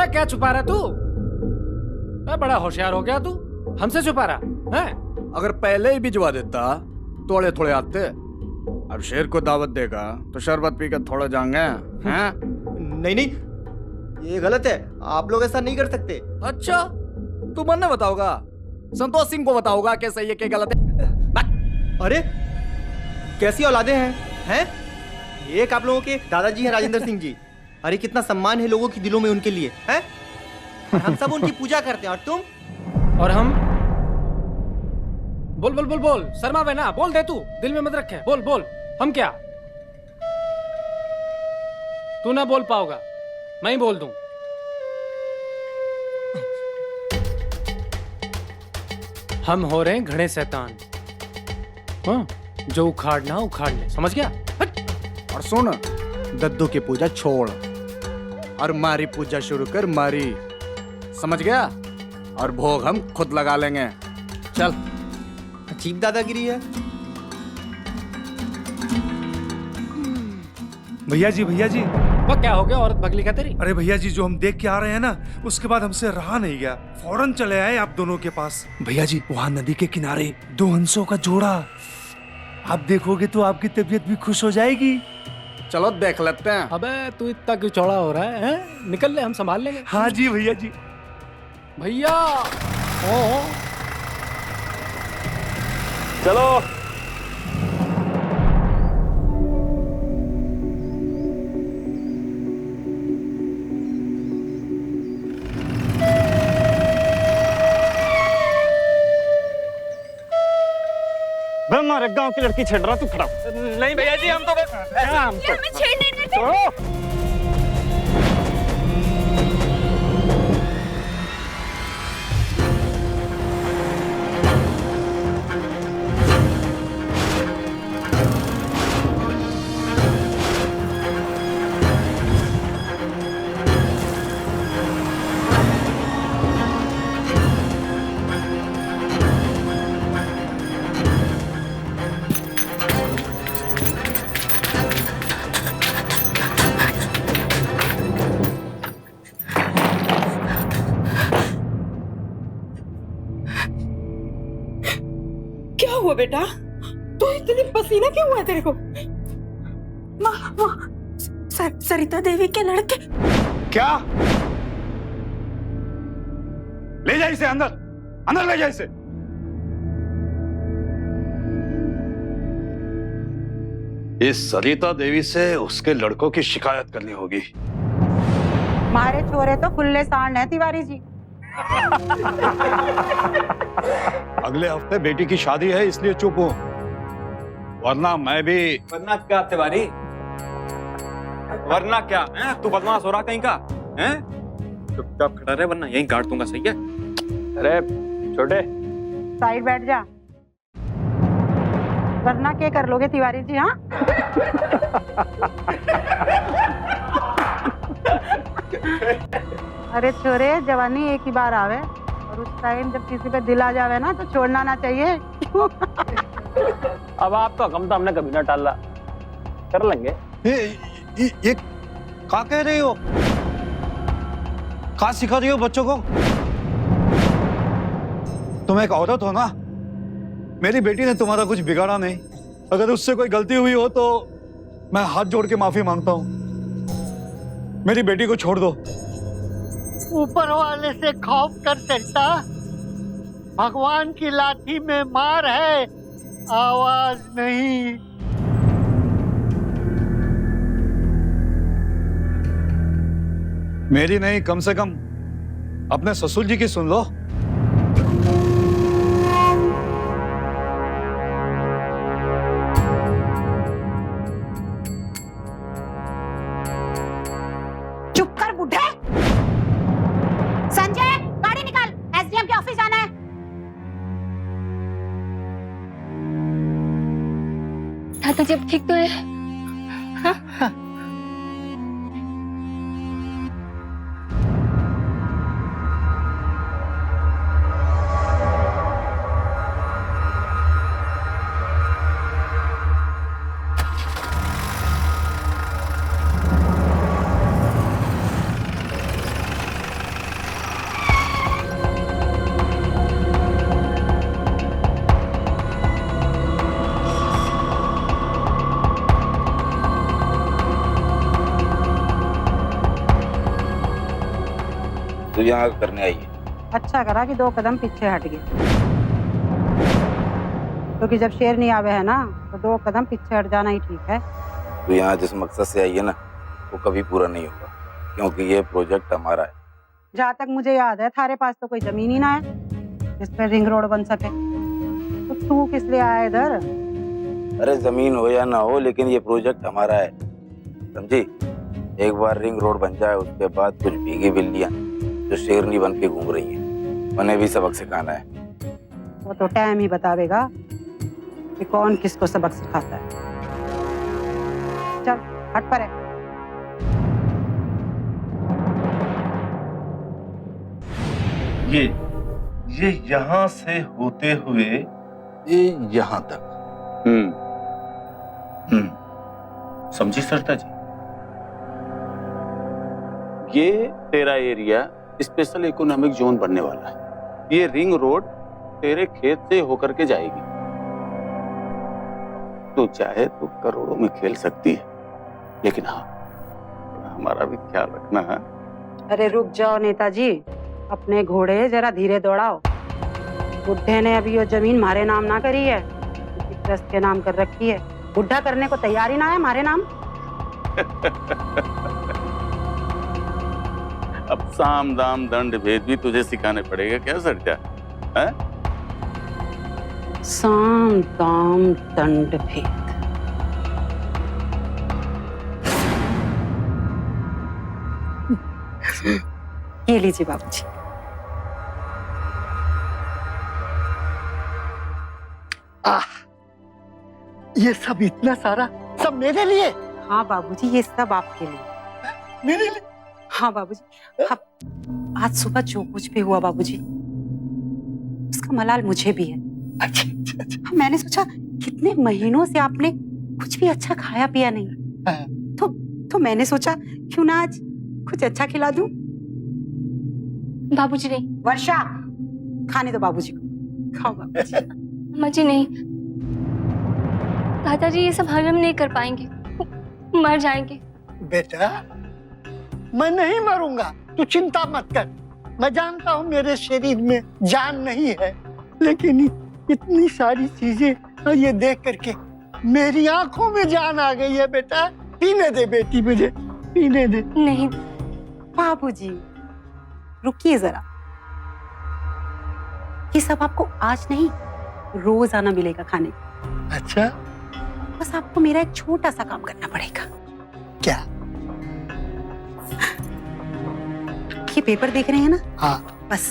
क्या छुपा रहा तू? बड़ा होशियार हो गया तू, हमसे छुपा रहा है? अगर पहले ही भिजवा देता थोड़े थोड़े आते। अब शेर को दावत देगा तो शरबत पी कर थोड़ा जाएंगे हैं? नहीं नहीं, ये गलत है, आप लोग ऐसा नहीं कर सकते। अच्छा, तू मन ने बताओगा? संतोष सिंह को बताओगा क्या सही है क्या गलत है? अरे कैसी औलादे हैं? एक आप लोगों के दादाजी हैं राजेंद्र सिंह जी। अरे कितना सम्मान है लोगों के दिलों में उनके लिए, हैं? हम सब उनकी पूजा करते हैं, और तुम? और हम? बोल बोल बोल बोल, शर्मा वे ना, बोल दे तू, दिल में मत रखे, बोल बोल। हम क्या? तू ना बोल पाओगा, मैं ही बोल दूं। हम हो रहे हैं घड़े शैतान, हाँ, जो उखाड़ना उखाड़ ले, समझ गया? और सुन, दद्दू की पूजा छोड़ और मारी पूजा शुरू कर, मारी, समझ गया? और भोग हम खुद लगा लेंगे। चल। अजीब दादागिरी है। भैया जी वो क्या हो गया? औरत बगली का तेरी? अरे भैया जी, जो हम देख के आ रहे हैं ना, उसके बाद हमसे रहा नहीं गया, फौरन चले आए आप दोनों के पास। भैया जी, वहाँ नदी के किनारे दो हंसों का जोड़ा, आप देखोगे तो आपकी तबीयत भी खुश हो जाएगी। चलो देख लेते हैं। अबे तू इतना क्यों चौड़ा हो रहा है? निकल ले, हम संभाल लेंगे। हाँ जी भैया जी। भैया ओ चलो। हमारे गांव की लड़की छेड़ रहा, तू खड़ा। नहीं भैया जी, हम तो बस हमें छेड़ने नहीं देते। हुआ बेटा? तो इतनी पसीना क्यों हुआ तेरे को? सरिता देवी के लड़के। क्या? ले जा इसे अंदर, अंदर ले जा इसे। इस सरिता देवी से उसके लड़कों की शिकायत करनी होगी। हमारे छोरे तो खुले सांड है तिवारी जी। अगले हफ्ते बेटी की शादी है, इसलिए चुप हूं, वरना मैं भी। वरना क्या तिवारी? वरना क्या है? तू बदमाश हो रहा कहीं का है? चुपचाप खड़ा रहे, वरना यहीं काट दूंगा, सही है? अरे छोटे, साइड बैठ जा, वरना क्या कर लोगे तिवारी जी? हाँ अरे छोरे, जवानी एक ही बार आवे, और उस टाइम जब किसी पे दिल आ जावे ना, तो छोड़ना ना चाहिए। अब आपका गम तो हमने कभी ना टाला, कर लेंगे। ये क्या कह रही हो? क्या सिखा रही हो बच्चों को? तुम एक औरत हो ना, मेरी बेटी ने तुम्हारा कुछ बिगाड़ा नहीं। अगर उससे कोई गलती हुई हो तो मैं हाथ जोड़ के माफी मांगता हूँ। मेरी बेटी को छोड़ दो। ऊपर वाले से खौफ कर सकता, भगवान की लाठी में मार है, आवाज नहीं। मेरी नहीं, कम से कम अपने ससुर जी की सुन लो। चुप कर बुढ़े। संजय, गाड़ी निकाल, एसडीएम के ऑफिस जाना है। दादाजी अब ठीक तो है? हाँ? तू यहाँ करने आई है? अच्छा करा कि 2 कदम पीछे हट गए, क्योंकि जब शेर नहीं आवे है ना तो 2 कदम पीछे हट जाना ही ठीक है। तू यहाँ जिस मकसद से आई है ना वो कभी पूरा नहीं होगा, क्योंकि ये प्रोजेक्ट हमारा है। जहाँ तक मुझे याद है थारे पास तो कोई जमीन ही ना है जिस पे रिंग रोड बन सके, तो तू किस लिए आया इधर? अरे जमीन हो या ना हो, लेकिन ये प्रोजेक्ट हमारा है, समझी? एक बार रिंग रोड बन जाए उसके बाद कुछ भीगी बिल्लियां जो शेरनी बन के घूम रही हैं, उन्हें भी सबक सिखाना है। वो तो टाइम ही बतावेगा कि कौन किसको सबक सिखाता है। चल हट पर है। ये यहाँ से होते हुए ये यहाँ तक। समझी सरता जी? ये तेरा एरिया स्पेशल इकोनॉमिक जोन बनने वाला है। ये रिंग रोड तेरे खेत से होकर के जाएगी। तू चाहे तो करोड़ों में खेल सकती है, लेकिन हाँ हमारा भी ख्याल रखना है। अरे रुक जाओ नेताजी, अपने घोड़े जरा धीरे दौड़ाओ। बुढ़े ने अभी वो जमीन मारे नाम ना करी है, ट्रस्ट के नाम कर रखी है। बुढ़ा करने को तैयार ही ना है मारे नाम। अब साम दाम दंड भेद भी तुझे सिखाने पड़ेगा क्या सरजा? साम दाम दंड भेद। ये लीजिए बाबूजी। ये सब इतना सारा सब मेरे लिए? हाँ बाबूजी, ये सब आपके लिए। मेरे लिए? हाँ बाबूजी। आज सुबह जो कुछ भी हुआ बाबूजी, उसका मलाल मुझे भी है। अच्छा। मैंने सोचा कितने महीनों से आपने कुछ भी अच्छा खाया पिया नहीं, तो मैंने सोचा क्यों ना आज कुछ अच्छा खिला दूं। बाबूजी नहीं। वर्षा, खाने दो बाबूजी को। खाओ बाबूजी। अम्मा जी नहीं, दादाजी ये सब हजम नहीं कर पाएंगे, मर जाएंगे। बेटा मैं नहीं मरूंगा, तू चिंता मत कर। मैं जानता हूँ मेरे शरीर में जान नहीं है, लेकिन इतनी सारी चीजें और ये देख करके मेरी आंखों में जान आ गई है। बेटा पीने दे बेटी, मुझे पीने दे। नहीं बाबूजी रुकिए जरा, ये सब आपको आज नहीं रोज आना मिलेगा खाने। अच्छा, बस आपको मेरा एक छोटा सा काम करना पड़ेगा। क्या? ये पेपर देख रहे हैं ना? हाँ। बस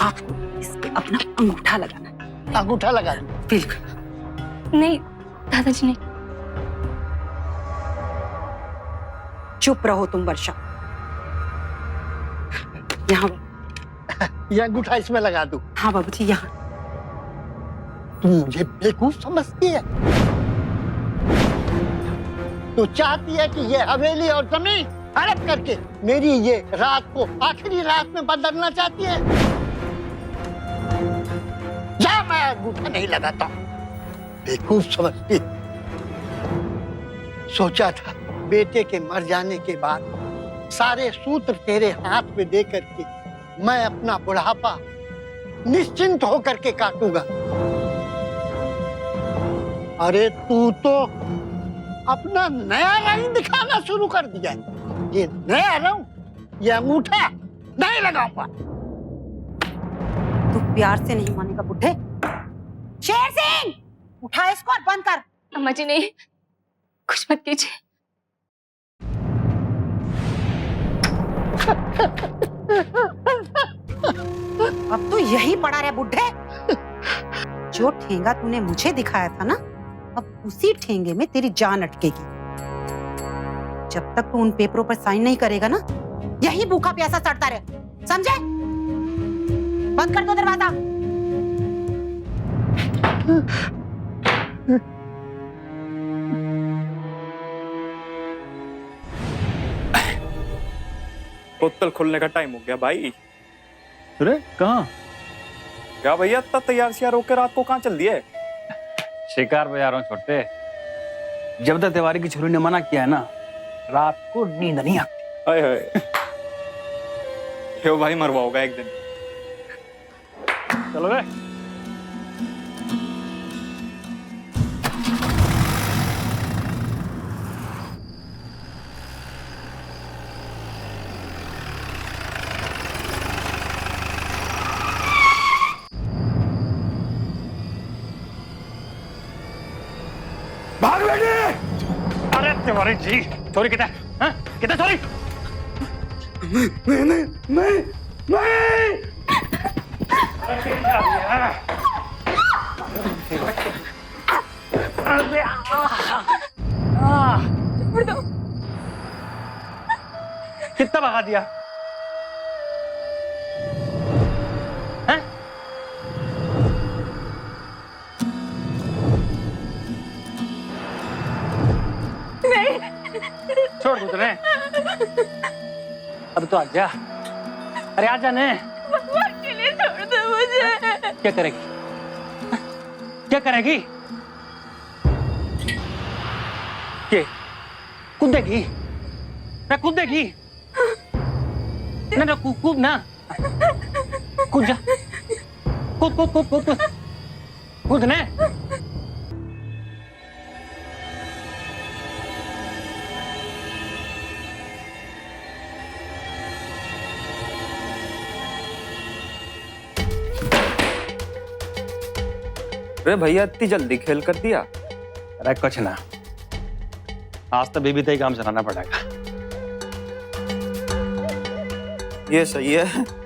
आपको इस पे अपना अंगूठा लगाना है। अंगूठा लगा दूं? बिल्कुल। नहीं दादाजी नहीं। चुप रहो तुम वर्षा। यहाँ ये अंगूठा इसमें लगा दूं? हाँ बाबूजी यहाँ। तू मुझे बेवकूफ समझती है? तो चाहती है कि ये हवेली और जमीन हड़प करके मेरी ये रात को आखिरी रात में बदलना चाहती है? या मैं अंगूठा नहीं लगाता, बेवकूफ समझती। सोचा था बेटे के मर जाने के बाद सारे सूत्र तेरे हाथ में दे करके मैं अपना बुढ़ापा निश्चिंत होकर के काटूंगा। अरे तू तो अपना नया रंग दिखाना शुरू कर दिया। ये नया रंग, ये अंगूठा नहीं लगाऊंगा। तू प्यार से नहीं मानेगा बुढ़े। शेर सिंह, उठा इसको और बंद कर। अम्मा जी नहीं, कुछ मत कीजिए। अब तो यही पड़ा रहा बुढ़े। जो ठेंगा तूने मुझे दिखाया था ना, अब उसी ठेंगे में तेरी जान अटकेगी। जब तक तू उन पेपरों पर साइन नहीं करेगा ना, यही भूखा प्यासा सड़ता रहे, समझे? बंद कर दो दरवाजा। बोतल खोलने का टाइम हो गया भाई। अरे कहाँ? क्या भैया इतना तैयार सियार होकर रात को कहाँ चल दिए? शिकार पे जा रहा हूँ छोटे। जब तक तिवारी की छोरी ने मना किया है ना, रात को नींद नहीं आती। हाय हाय। क्यों भाई, मरवाओगा एक दिन। चलो रे। भाग बेटे। अरे तिवारी जी, चोरी कितना है? कितना चोरी? मैं कितना भगा दिया? हैं? नहीं, छोड़ दो तुने। अब तो आजा। अरे आजा ने। भगवान के लिए छोड़ दो मुझे। क्या करेगी? क्या करेगी? ये कूदेगी? ना कूदेगी? ना कूद ना। कूद जा। कूद कूद कूद कूद कूद ने। अरे भैया, इतनी जल्दी खेल कर दिया? अरे कुछ ना, आज तो बीबी ही काम चलाना पड़ेगा। ये सही है।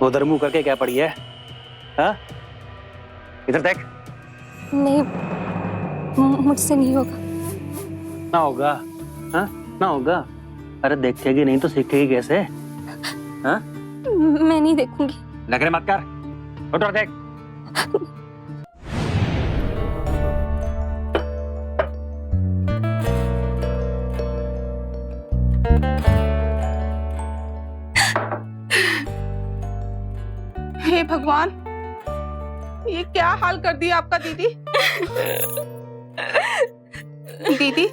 उधर मुंह करके क्या पड़ी है? हाँ? इधर देख। नहीं, मुझसे नहीं होगा। ना होगा? हाँ? ना होगा? अरे देखेगी नहीं तो सीखेगी कैसे? हाँ? मैं नहीं देखूंगी। नखरे मत कर, उधर देख। हे भगवान, ये क्या हाल कर दिया आपका दीदी। दीदी,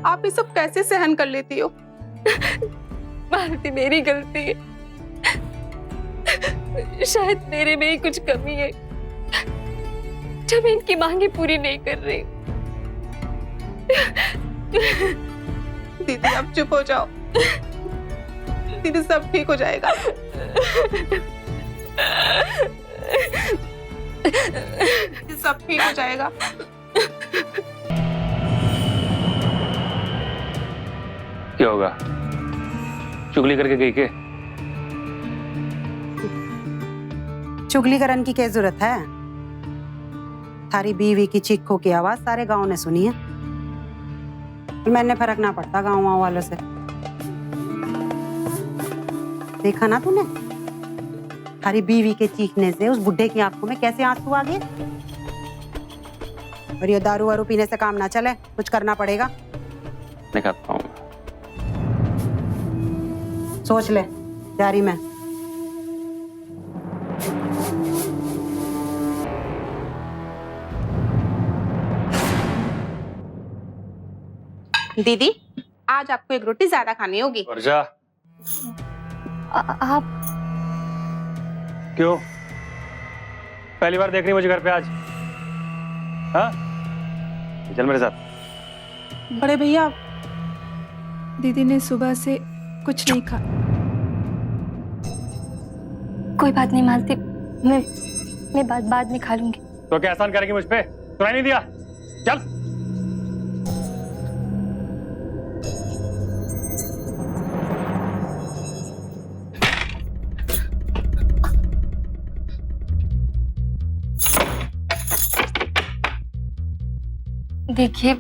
आप ये सब कैसे सहन कर लेती हो? भारती, मेरी गलती है। शायद मेरे में ही कुछ कमी है, जब मैं इनकी मांगे पूरी नहीं कर रही। दीदी आप चुप हो जाओ। दीदी सब ठीक हो जाएगा। सब ठीक हो जाएगा। क्या होगा? चुगली करके गई के? चुगली करन की क्या जरूरत है? थारी बीवी की चीखों की आवाज सारे गांव ने सुनी है। मैंने फर्क ना पड़ता गांव वालों से। देखा ना तूने, थारी बीवी के चीखने से उस बुड्ढे की आंखों में कैसे आंसू आ गए। और ये दारू वारू पीने से काम ना चले, कुछ करना पड़ेगा। नहीं करता हूँ। सोच ले, जारी में। दीदी, आज आपको एक रोटी ज्यादा खानी होगी। वर्षा, आप क्यों? पहली बार देख रही मुझे घर पे आज? हाँ? चल मेरे साथ। बड़े भैया, दीदी ने सुबह से कुछ नहीं खा। कोई बात नहीं मालती, मैं बाद में खा लूंगी। तो क्या एहसान करेगी मुझ पे? सुनाई नहीं दिया? चल। देखिए,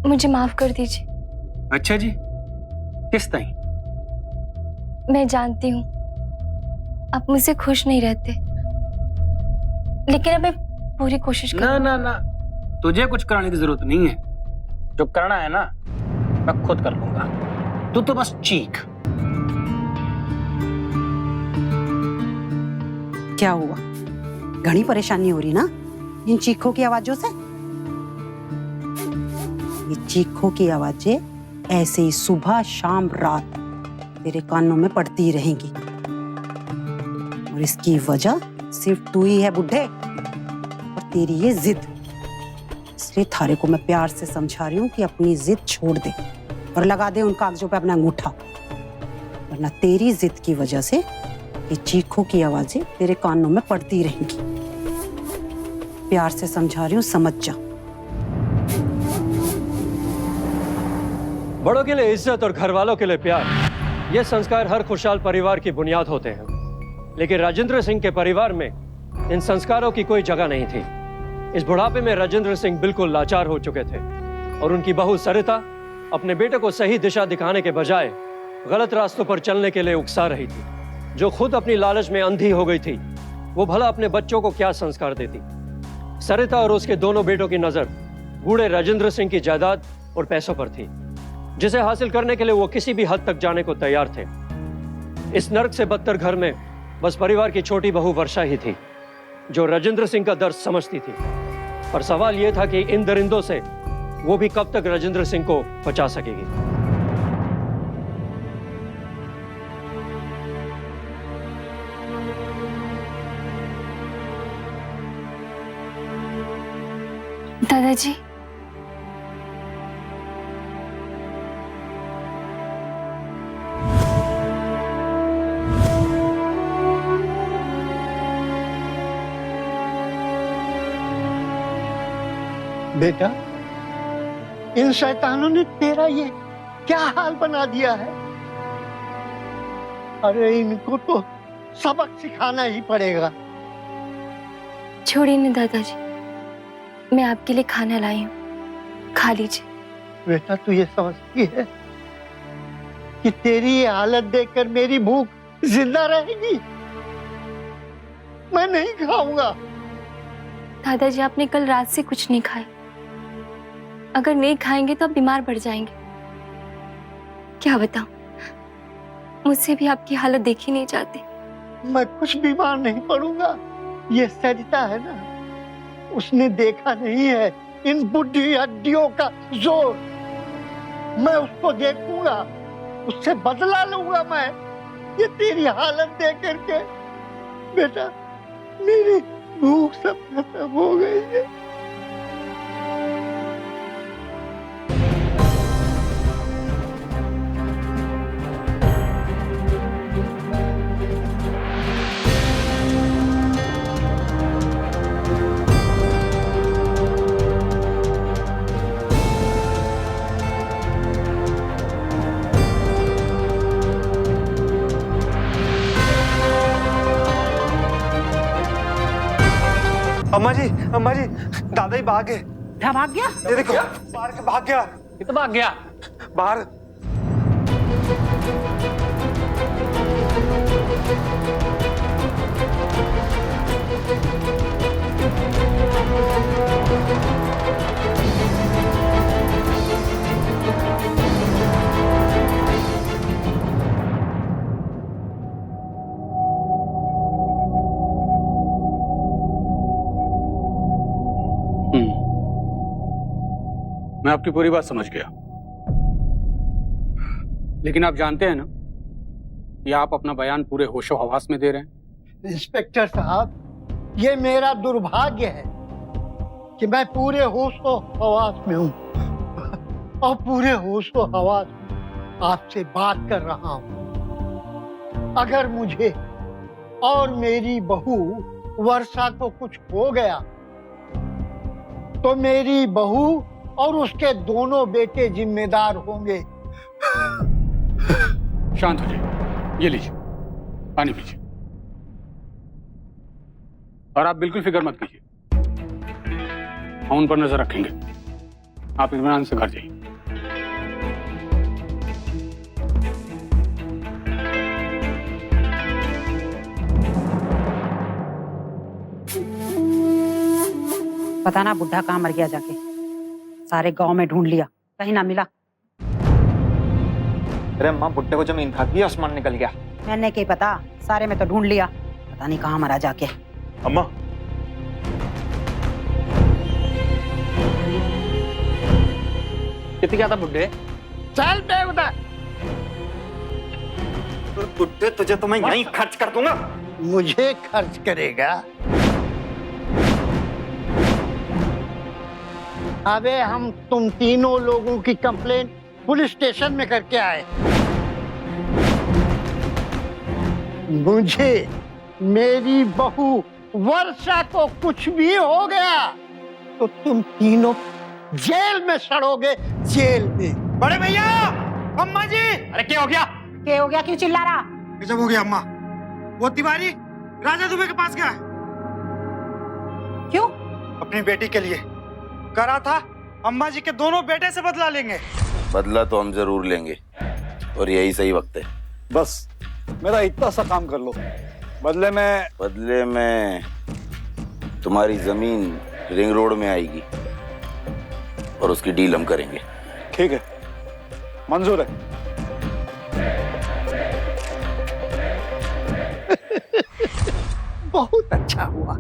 मुझे माफ कर दीजिए। अच्छा जी, किस तरह? मैं जानती हूँ आप मुझसे खुश नहीं रहते, लेकिन अब मैं पूरी कोशिश ना ना ना, तुझे कुछ कराने की जरूरत नहीं है। जो करना है ना मैं खुद कर लूंगा, तू तो बस चीख। क्या हुआ? घनी परेशानी हो रही ना इन चीखों की आवाजों से? ये चीखों की आवाजें ऐसे ही सुबह शाम रात तेरे कानों में पड़ती रहेंगी, और इसकी वजह सिर्फ तू ही है बुड्ढे, और तेरी ये जिद। इसलिए थारे को मैं प्यार से समझा रही हूँ कि अपनी जिद छोड़ दे और लगा दे उन कागजों पे अपना अंगूठा, वरना तेरी जिद की वजह से ये चीखों की आवाजें तेरे कानों में पड़ती रहेंगी। प्यार से समझा रही हूँ, समझ जा। बड़ों के लिए इज्जत और घर वालों के लिए प्यार, ये संस्कार हर खुशहाल परिवार की बुनियाद होते हैं, लेकिन राजेंद्र सिंह के परिवार में इन संस्कारों की कोई जगह नहीं थी। इस बुढ़ापे में राजेंद्र सिंह बिल्कुल लाचार हो चुके थे, और उनकी बहू सरिता अपने बेटे को सही दिशा दिखाने के बजाय गलत रास्तों पर चलने के लिए उकसा रही थी। जो खुद अपनी लालच में अंधी हो गई थी, वो भला अपने बच्चों को क्या संस्कार देती। सरिता और उसके दोनों बेटों की नजर बूढ़े राजेंद्र सिंह की जायदाद और पैसों पर थी, जिसे हासिल करने के लिए वो किसी भी हद तक जाने को तैयार थे। इस नर्क से बदतर घर में बस परिवार की छोटी बहू वर्षा ही थी, जो राजेंद्र सिंह का दर्द समझती थी। पर सवाल यह था कि इन दरिंदों से वो भी कब तक राजेंद्र सिंह को बचा सकेगी। दादाजी, बेटा, इन शैतानों ने तेरा ये क्या हाल बना दिया है? अरे इनको तो सबक सिखाना ही पड़ेगा। छोड़िए ना दादाजी, मैं आपके लिए खाना लाई हूँ, खा लीजिए। बेटा, तू ये समझती है कि तेरी ये हालत देखकर मेरी भूख जिंदा रहेगी? मैं नहीं खाऊंगा। दादाजी, आपने कल रात से कुछ नहीं खाया, अगर नहीं खाएंगे तो आप बीमार पड़ जाएंगे। क्या बताऊं, मुझसे भी आपकी हालत देखी नहीं जाती। मैं कुछ बीमार नहीं पड़ूंगा। ये सरिता है ना, उसने देखा नहीं है इन बुढ़ी हड्डियों का जोर। मैं उसको देखूंगा, उससे बदला लूंगा मैं। ये तेरी हालत देख करके बेटा, मेरी भूख सब खत्म हो गई है। अम्मा जी, दादा ही भाग गए। क्या भाग गया? ये देखो, बाहर भाग गया। ये तो भाग गया बाहर। मैं आपकी पूरी बात समझ गया, लेकिन आप जानते हैं ना कि आप अपना बयान पूरे होशो हवास में दे रहे हैं। इंस्पेक्टर साहब, ये मेरा दुर्भाग्य है कि मैं पूरे होशो हवास में हूँ और पूरे होशो हवास में आपसे बात कर रहा हूँ। अगर मुझे और मेरी बहू वर्षा को कुछ हो गया तो मेरी बहू और उसके दोनों बेटे जिम्मेदार होंगे। शांत हो जाइए, ये लीजिए पानी पीजिए, और आप बिल्कुल फिक्र मत कीजिए। हम उन पर नजर रखेंगे। आप इत्मीनान से घर जाइए। पता ना बुढ़ा कहाँ मर गया जाके, सारे गांव में ढूंढ लिया, कहीं ना मिला। अरे अम्मा, बुड्ढे को जमीन खा गई, आसमान निकल गया। मैंने क्या पता, सारे में तो ढूंढ लिया, पता नहीं कहाँ मरा जाके। अम्मा, कितनी क्या था बुड्ढे? चल बे उधर। बुड्ढे, तुझे तो मैं यहीं खर्च कर दूंगा। मुझे खर्च करेगा? अबे हम तुम तीनों लोगों की कंप्लेंट पुलिस स्टेशन में करके आए। मुझे मेरी बहू वर्षा को कुछ भी हो गया तो तुम तीनों जेल में सड़ोगे, जेल में। बड़े भैया, अम्मा जी। अरे क्या हो गया? क्या हो गया, क्यों चिल्ला रहा? गजब हो गया अम्मा, वो तिवारी राजा दुबे के पास गया। क्यों? अपनी बेटी के लिए करा था, अम्मा जी के दोनों बेटे से बदला लेंगे। बदला तो हम जरूर लेंगे और यही सही वक्त है। बस मेरा इतना सा काम कर लो, बदले में तुम्हारी जमीन रिंग रोड में आएगी और उसकी डील हम करेंगे। ठीक है, मंजूर है। बहुत अच्छा हुआ,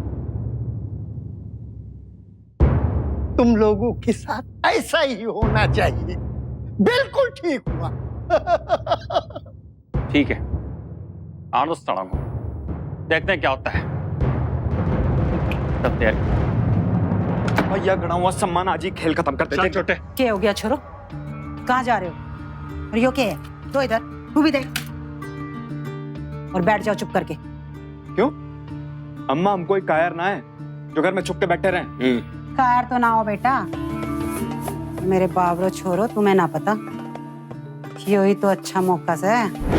तुम लोगों के साथ ऐसा ही होना चाहिए। बिल्कुल ठीक हुआ। ठीक है, आनंद तड़ांग, देखते हैं क्या होता है। तब तैयारी। भैया, गड़ा हुआ सम्मान आज ही खेल खत्म कर देते। छोटे क्या हो गया छोरो, कहाँ जा रहे हो? और यो क्या है? तो इधर तू भी देख और बैठ जाओ चुप करके। क्यों अम्मा, हमको कोई कायर ना है जो घर में छुप के बैठे रहें। कायर तो ना हो बेटा, मेरे बाबरो छोरो, तुम्हें ना पता, यही तो अच्छा मौका से।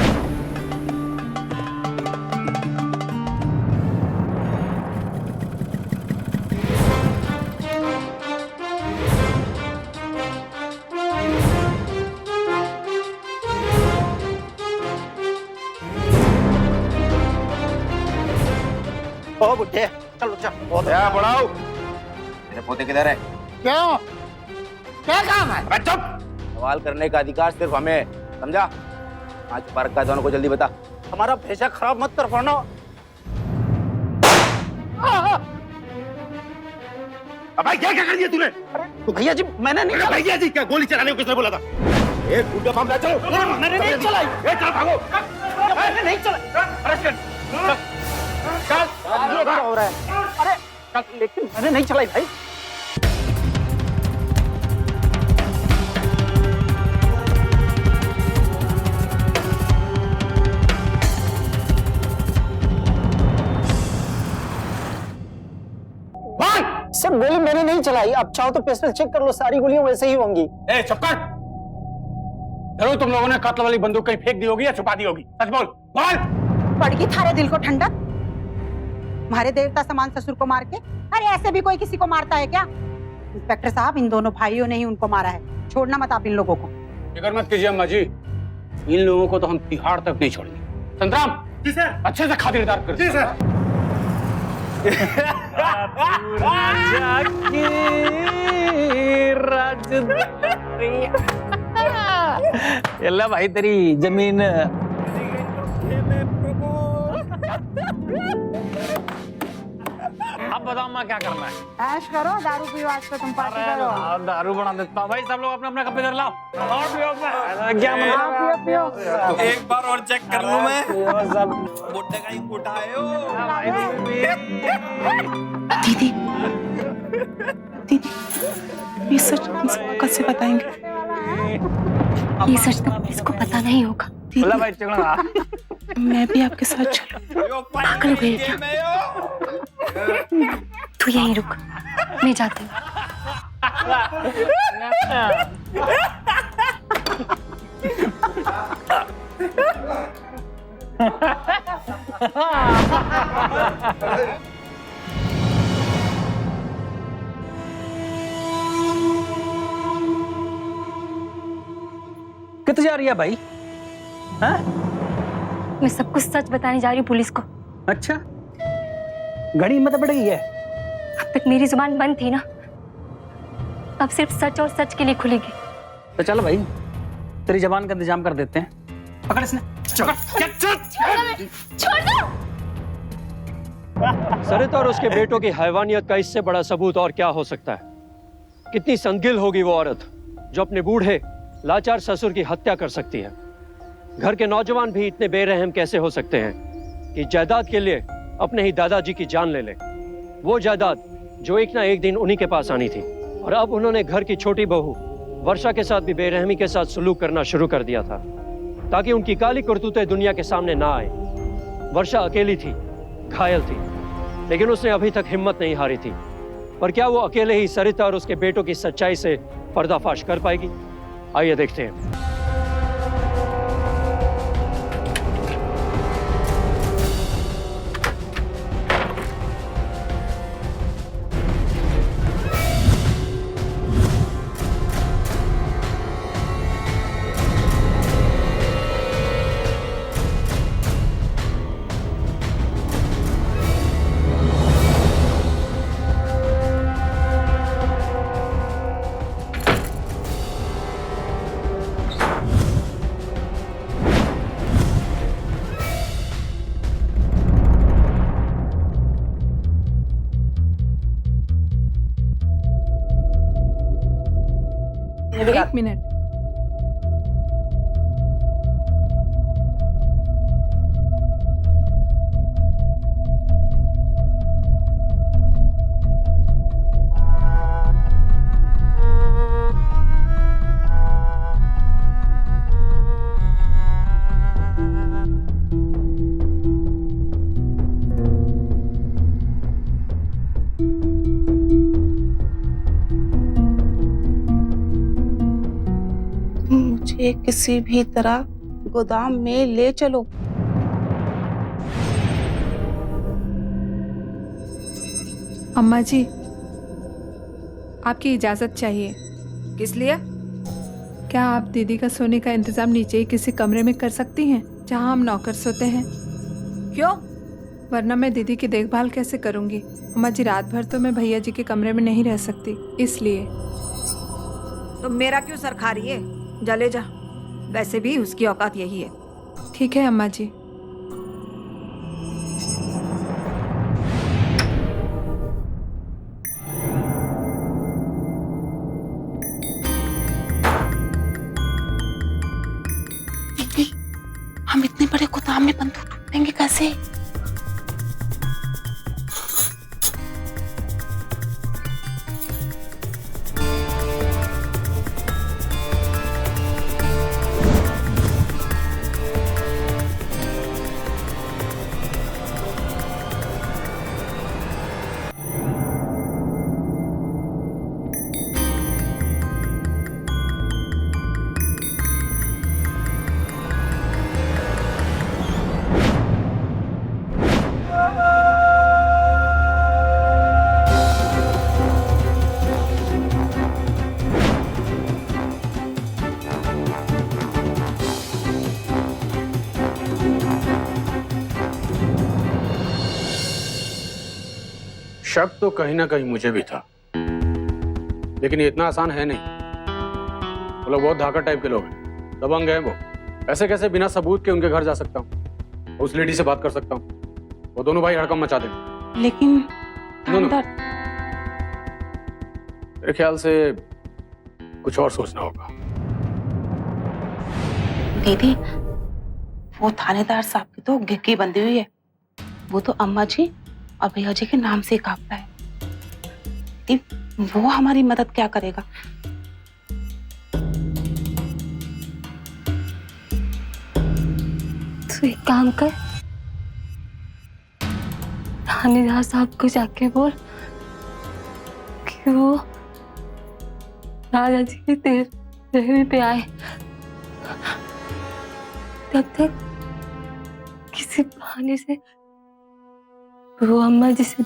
ओ बुड्ढे, चलो चलो। क्या बढ़ाओ? मेरे पोते किधर है? क्यों, क्या काम है? सवाल करने का अधिकार सिर्फ हमें, समझा? आज पार्क का दोनों को जल्दी बता। हमारा भेजा खराब मत कर पाना। अब क्या क्या कर दिया तूने? तो भैया जी, मैंने नहीं चलाई। भैया जी, क्या गोली चलाने को किसने बोला था? एक गुंडा मामला, चलो। मैंने नहीं चलाई। चल भागो। मैंने नहीं चलाई। क्या हो रहा है? अरे लेकिन मैंने नहीं चलाई भाई। सब गोली मैंने नहीं चलाई, आप चाहो तो पिस्टल चेक कर लो, सारी गोलियां वैसे ही होंगी। ए चुप कर। जरूर तुम लोगों ने कत्ल वाली बंदूक कहीं फेंक दी होगी या छुपा दी होगी। सच बोल, बोल। पड़ गई थारे दिल को ठंडक? हमारे देवता समान ससुर को मार के, अरे ऐसे भी कोई किसी को मारता है क्या? इंस्पेक्टर साहब, इन दोनों भाइयों ने ही उनको मारा है, छोड़ना मत आप इन लोगों को। फिक्र मत कीजिए अम्मा जी, इन लोगों को तो हम तिहाड़ तक नहीं छोड़ेंगे। संतराम जी सर। अच्छे से खातिरदार कर। जी सर। यल्ला भाई, तेरी जमीन। अब बताओ माँ, क्या करना है? ऐश करो, दारू पियो, आज तो तुम पार्टी करो। दारू बना देता हूँ भाई, सब लोग अपना अपना कप इधर लाओ और पियो। क्या पियो पियो। एक बार और चेक कर लूं मैं। सब बुड्ढे का ही उठाए हो। दीदी, दीदी, ये सच हम कैसे बताएंगे? ये सच तो इसको पता नहीं होगा। बोला भाई, चढ़ा। मैं भी आपके साथ चलूं? पागल हो गई क्या? तू यहीं रुक, मैं जाती हूँ। कितने जा रही है भाई? हाँ? मैं सब कुछ सच बताने जा रही हूँ पुलिस को। अच्छा, घड़ी हिम्मत बढ़ गई है। अब तक मेरी जुबान बंद थी ना, अब सिर्फ सच और सच के लिए खुलेगी। तो चल भाई, तेरी जबान का इंतजाम कर देते हैं। पकड़ इसने। छोड़ दो। सरिता और उसके बेटों की हैवानियत का इससे बड़ा सबूत और क्या हो सकता है? कितनी संगिल होगी वो औरत जो अपने बूढ़े लाचार ससुर की हत्या कर सकती है। घर के नौजवान भी इतने बेरहम कैसे हो सकते हैं कि जायदाद के लिए अपने ही दादाजी की जान ले ले। वो जायदाद जो एक ना एक दिन उन्हीं के पास आनी थी, और अब उन्होंने घर की छोटी बहू वर्षा के साथ भी बेरहमी के साथ सलूक करना शुरू कर दिया था ताकि उनकी काली करतूतें दुनिया के सामने ना आए। वर्षा अकेली थी, घायल थी, लेकिन उसने अभी तक हिम्मत नहीं हारी थी। पर क्या वो अकेले ही सरिता और उसके बेटों की सच्चाई से पर्दाफाश कर पाएगी? आइए देखते हैं। एक मिनट। मुझे किसी भी तरह गोदाम में ले चलो। अम्मा जी, आपकी इजाजत चाहिए। किस लिए? क्या आप दीदी का सोने का इंतजाम नीचे ही किसी कमरे में कर सकती हैं जहां हम नौकर सोते हैं? क्यों? वरना मैं दीदी की देखभाल कैसे करूंगी? अम्मा जी, रात भर तो मैं भैया जी के कमरे में नहीं रह सकती, इसलिए। तो मेरा क्यों सर खा रही है? जले जा, वैसे भी उसकी औकात यही है। ठीक है अम्मा जी। हम इतने बड़े गोदाम में बंदूक ढूंढेंगे कैसे? शक तो कहीं ना कहीं मुझे भी था, लेकिन ये इतना आसान है नहीं। वो लोग बहुत धाकड़ टाइप के लोग हैं, दबंग हैं वो। ऐसे कैसे बिना सबूत के उनके घर जा सकता हूँ, उस लेडी से बात कर सकता हूँ? वो दोनों भाई हड़कंप मचा देंगे। लेकिन मेरे ख्याल से कुछ और सोचना होगा। दीदी, वो थानेदार साहब की तो गिग्गी बंधी हुई है। वो तो अम्मा जी और भैया जी के नाम से कांपता है। वो हमारी मदद क्या करेगा? तो एक काम कर, थानेदार साहब को जाके बोल कि वो दादाजी की तेरहवीं पे आए। तब तक किसी बहाने से वो अम्मा जी से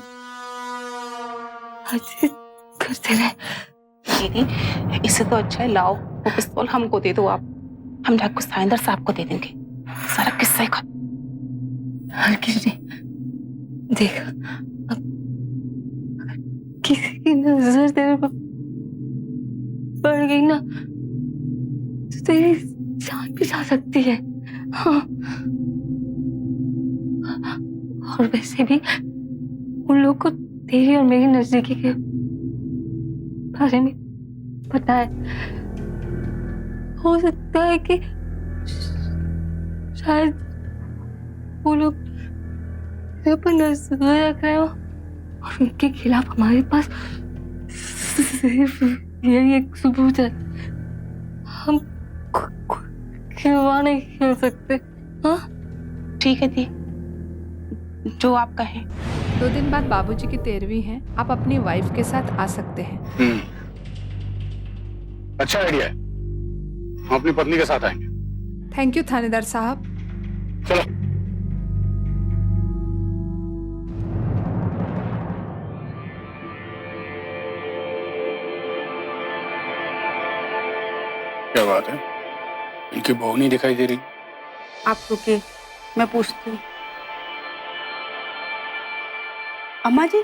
बातचीत करते रहे। दीदी, इससे तो अच्छा है लाओ वो पिस्तौल हमको दे दो आप, हम जाकर साइंदर साहब को दे देंगे, सारा किस्सा ही खत्म। हल्की जी देख, अब किसी की नजर तेरे पर पड़ गई ना तो तेरी जान भी जा सकती है। हाँ, और वैसे भी उन लोग को तेरी और मेरी नजदीकी के बारे में पता है। हो सकता है कि शायद वो लोग तेरे पर नजर रख रहे हो और उनके खिलाफ हमारे पास सिर्फ यही एक सबूत है। हम खिलवाड़ नहीं खेल सकते। हाँ ठीक है दी, जो आप कहें। 2 दिन बाद बाबूजी की 13वीं है, आप अपनी वाइफ के साथ आ सकते हैं। अच्छा आइडिया है, हम अपनी पत्नी के साथ आएंगे। थैंक यू थानेदार साहब। चलो। क्या बात है, इनकी बहू नहीं दिखाई दे रही? आप रुकिए, मैं पूछती हूँ। अम्मा जी,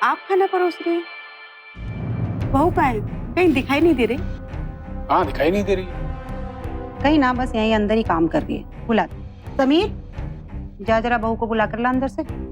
आप खाना परोस रही हैं? बहू कहाँ है? कहीं दिखाई नहीं दे रही। हाँ, दिखाई नहीं दे रही। कहीं ना, बस यहीं अंदर ही काम कर रही है। बुला समीर, जा जरा बहू को बुला कर ला अंदर से।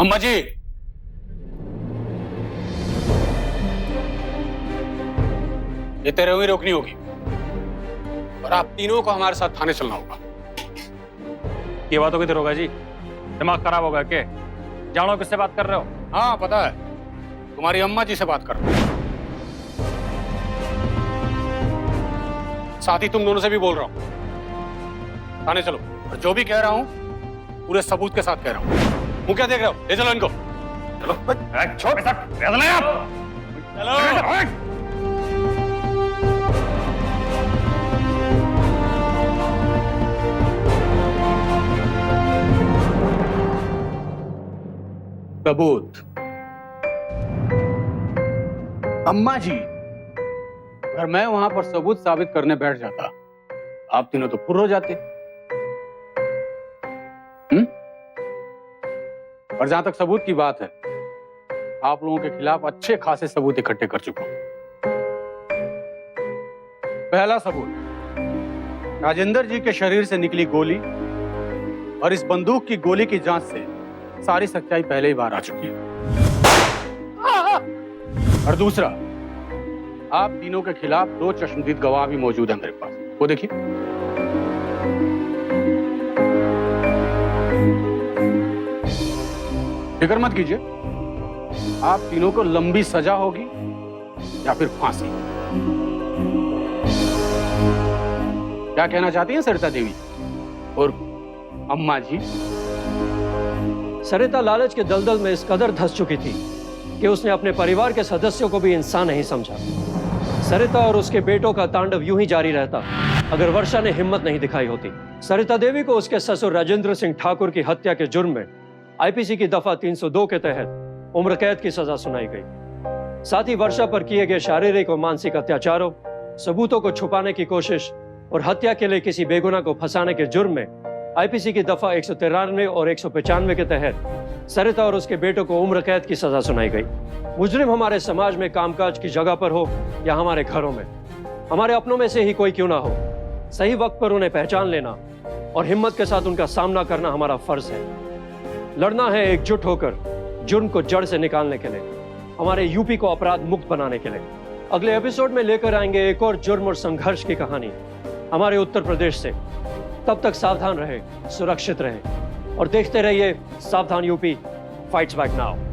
अम्मा जी, ये तेरे हुई रोकनी होगी और आप तीनों को हमारे साथ थाने चलना होगा। ये बात होगी दरोगा जी, दिमाग खराब होगा क्या? जानो किससे बात कर रहे हो? हाँ पता है, तुम्हारी अम्मा जी से बात कर रहा हूं। साथ ही तुम दोनों से भी बोल रहा हूं। थाने चलो, और जो भी कह रहा हूं पूरे सबूत के साथ कह रहा हूं। मुंह क्या देख रहे हो? ले चलो इनको। चलो छोड़ आप। चलो। सबूत। अम्मा जी, अगर मैं वहां पर सबूत साबित करने बैठ जाता, आप तीनों तो फुर्र हो जाते। और जहां तक सबूत की बात है, आप लोगों के खिलाफ अच्छे खासे सबूत इकट्ठे कर चुका हूं। पहला सबूत, राजेंद्र जी के शरीर से निकली गोली और इस बंदूक की गोली की जांच से सारी सच्चाई पहले ही बाहर आ चुकी है। और दूसरा, आप तीनों के खिलाफ 2 चश्मदीद गवाह भी मौजूद है मेरे पास। वो देखिए। फिक्र मत कीजिए, आप तीनों को लंबी सजा होगी या फिर फांसी। क्या कहना चाहती हैं सरिता देवी और अम्मा जी? सरिता लालच के दलदल में इस कदर धंस चुकी थी कि उसने अपने परिवार के सदस्यों को भी इंसान नहीं समझा। सरिता और उसके बेटों का तांडव यूं ही जारी रहता अगर वर्षा ने हिम्मत नहीं दिखाई होती। सरिता देवी को उसके ससुर राजेंद्र सिंह ठाकुर की हत्या के जुर्म में आईपीसी की दफा 302 के तहत उम्र कैद की सजा सुनाई गई। साथ ही वर्षा पर किए गए शारीरिक और मानसिक अत्याचारों, सबूतों को छुपाने की कोशिश और हत्या के लिए किसी बेगुनाह को फंसाने के जुर्म में आईपीसी की दफा 193 और 195 के तहत सरिता और उसके बेटों को उम्र कैद की सजा सुनाई गई। मुजरिम हमारे समाज में कामकाज की जगह पर हो या हमारे घरों में, हमारे अपनों में से ही कोई क्यों ना हो, सही वक्त पर उन्हें पहचान लेना और हिम्मत के साथ उनका सामना करना हमारा फर्ज है। लड़ना है एकजुट होकर जुर्म को जड़ से निकालने के लिए, हमारे यूपी को अपराध मुक्त बनाने के लिए। अगले एपिसोड में लेकर आएंगे एक और जुर्म और संघर्ष की कहानी हमारे उत्तर प्रदेश से। तब तक सावधान रहे, सुरक्षित रहे और देखते रहिए सावधान यूपी फाइट्स बैक नाउ।